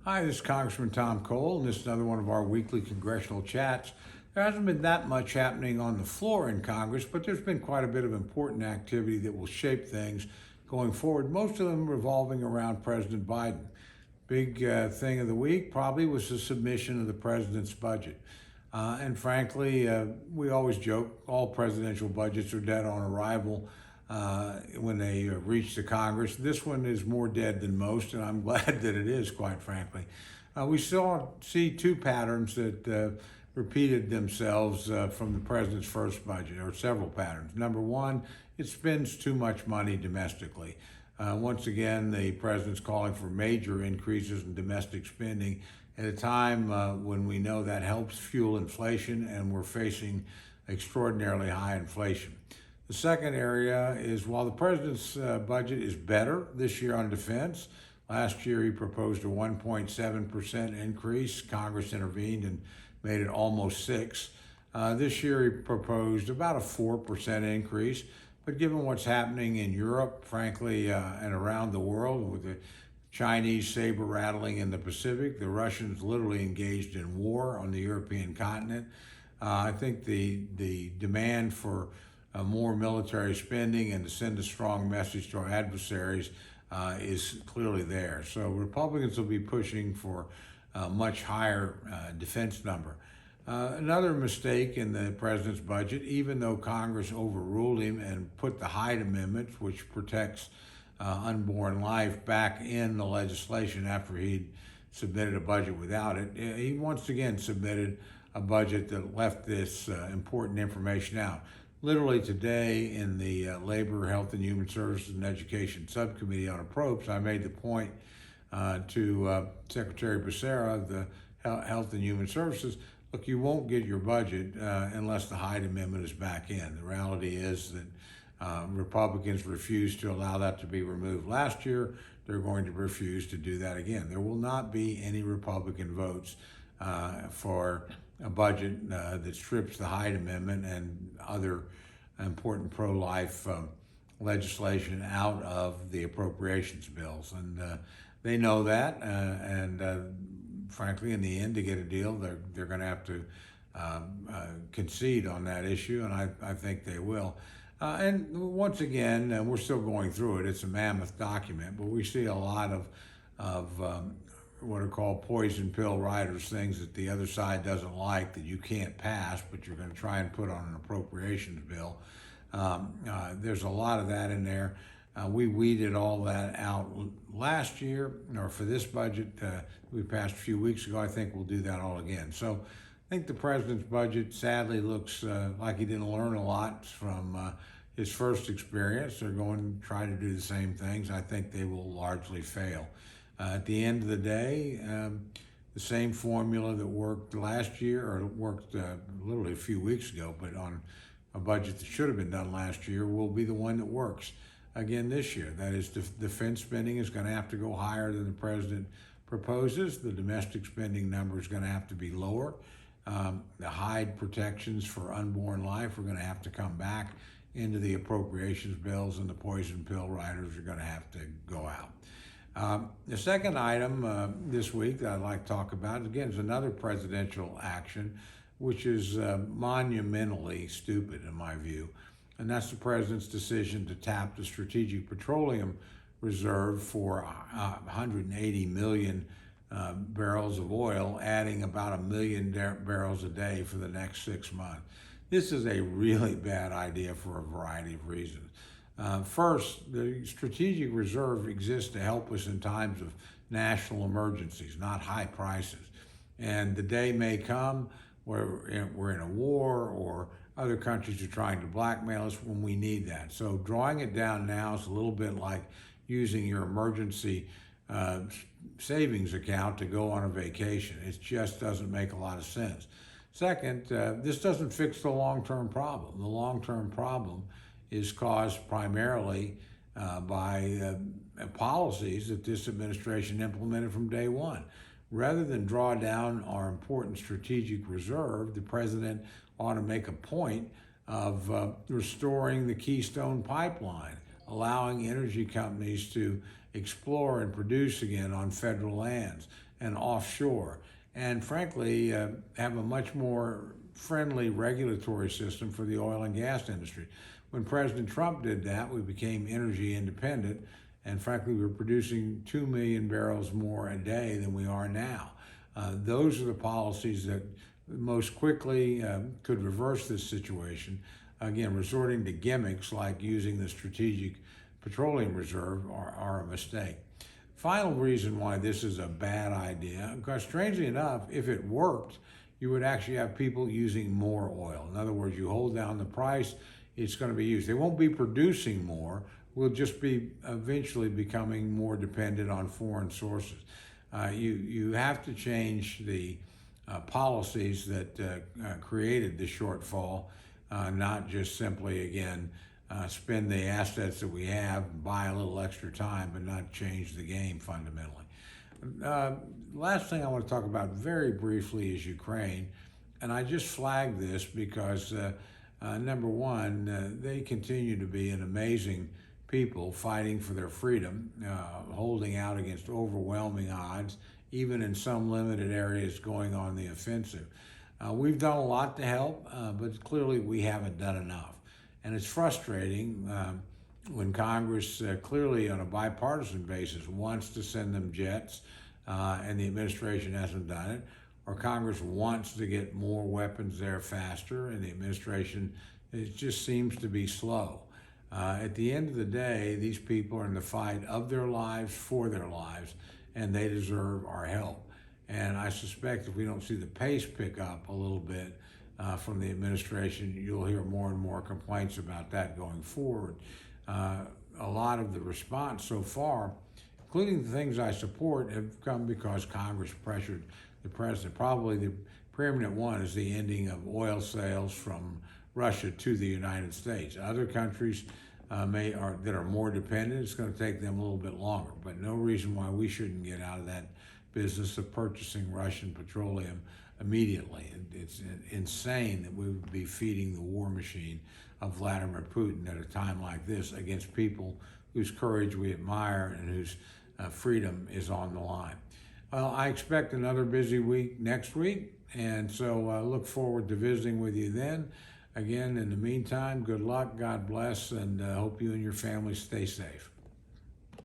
Hi, this is Congressman Tom Cole, and this is another one of our weekly congressional chats. There hasn't been that much happening on the floor in Congress, but there's been quite a bit of important activity that will shape things going forward, most of them revolving around President Biden. Big thing of the week probably was the submission of the president's budget. And frankly, we always joke all presidential budgets are dead on arrival when they reach the Congress. This one is more dead than most, and I'm glad that it is, quite frankly. We see two patterns that repeated themselves from the president's first budget, or several patterns. Number one, it spends too much money domestically. Once again, the president's calling for major increases in domestic spending at a time when we know that helps fuel inflation, and we're facing extraordinarily high inflation. The second area is while the president's budget is better this year on defense, last year he proposed a 1.7% increase. Congress intervened and made it almost 6%. This year he proposed about a 4% increase. But given what's happening in Europe, frankly, and around the world, with the Chinese saber rattling in the Pacific, the Russians literally engaged in war on the European continent, I think the demand for more military spending and to send a strong message to our adversaries is clearly there. So Republicans will be pushing for a much higher defense number. Another mistake in the president's budget, even though Congress overruled him and put the Hyde Amendment, which protects unborn life, back in the legislation after he'd submitted a budget without it, he once again submitted a budget that left this important information out. Literally today in the Labor, Health and Human Services and Education Subcommittee on Appropriations, I made the point to Secretary Becerra of the Health and Human Services, look, you won't get your budget unless the Hyde Amendment is back in. The reality is that Republicans refused to allow that to be removed last year. They're going to refuse to do that again. There will not be any Republican votes for a budget that strips the Hyde Amendment and other important pro-life legislation out of the appropriations bills. And they know that, and frankly, in the end, to get a deal, they're going to have to concede on that issue, and I think they will. And once again, we're still going through it. It's a mammoth document, but we see a lot of what are called poison pill riders, things that the other side doesn't like that you can't pass, but you're going to try and put on an appropriations bill. There's a lot of that in there. We weeded all that out last year, or for this budget we passed a few weeks ago. I think we'll do that all again. So I think the president's budget sadly looks like he didn't learn a lot from his first experience. They're going to try to do the same things. I think they will largely fail. At the end of the day, the same formula that worked last year, or worked literally a few weeks ago, but on a budget that should have been done last year, will be the one that works again this year. That is, defense spending is going to have to go higher than the president proposes. The domestic spending number is going to have to be lower. The Hyde protections for unborn life are going to have to come back into the appropriations bills, and the poison pill riders are going to have to go out. The second item this week that I'd like to talk about, again, is another presidential action, which is monumentally stupid in my view, and that's the president's decision to tap the Strategic Petroleum Reserve for 180 million barrels of oil, adding about 1 million barrels a day for the next 6 months. This is a really bad idea for a variety of reasons. First, the Strategic Reserve exists to help us in times of national emergencies, not high prices. And the day may come where we're in a war or other countries are trying to blackmail us when we need that. So drawing it down now is a little bit like using your emergency savings account to go on a vacation. It just doesn't make a lot of sense. Second, this doesn't fix the long-term problem. The long-term problem is caused primarily by policies that this administration implemented from day one. Rather than draw down our important strategic reserve, the president ought to make a point of restoring the Keystone Pipeline, allowing energy companies to explore and produce again on federal lands, and offshore, and frankly, have a much more friendly regulatory system for the oil and gas industry. When President Trump did that, we became energy independent, and frankly, we were producing 2 million barrels more a day than we are now. Those are the policies that most quickly could reverse this situation. Again, resorting to gimmicks like using the Strategic Petroleum Reserve are a mistake. Final reason why this is a bad idea, because strangely enough, if it worked, you would actually have people using more oil. In other words, you hold down the price, it's going to be used. They won't be producing more, we'll just be eventually becoming more dependent on foreign sources. You have to change the policies that created the shortfall, not just simply, again, spend the assets that we have, buy a little extra time, but not change the game fundamentally. Last thing I want to talk about very briefly is Ukraine, and I just flagged this because number one, they continue to be an amazing people fighting for their freedom, holding out against overwhelming odds, even in some limited areas going on the offensive. We've done a lot to help, but clearly we haven't done enough. And it's frustrating when Congress clearly on a bipartisan basis wants to send them jets and the administration hasn't done it, or Congress wants to get more weapons there faster and the administration, it just seems to be slow. At the end of the day, these people are in the fight of their lives, for their lives, and they deserve our help. And I suspect if we don't see the pace pick up a little bit from the administration, you'll hear more and more complaints about that going forward. A lot of the response so far, including the things I support, have come because Congress pressured the president. Probably the preeminent one is the ending of oil sales from Russia to the United States. Other countries that are more dependent, it's going to take them a little bit longer, but no reason why we shouldn't get out of that business of purchasing Russian petroleum immediately. It's insane that we would be feeding the war machine of Vladimir Putin at a time like this against people whose courage we admire and whose freedom is on the line. Well, I expect another busy week next week, and so I look forward to visiting with you then. Again, in the meantime, good luck, God bless, and hope you and your family stay safe.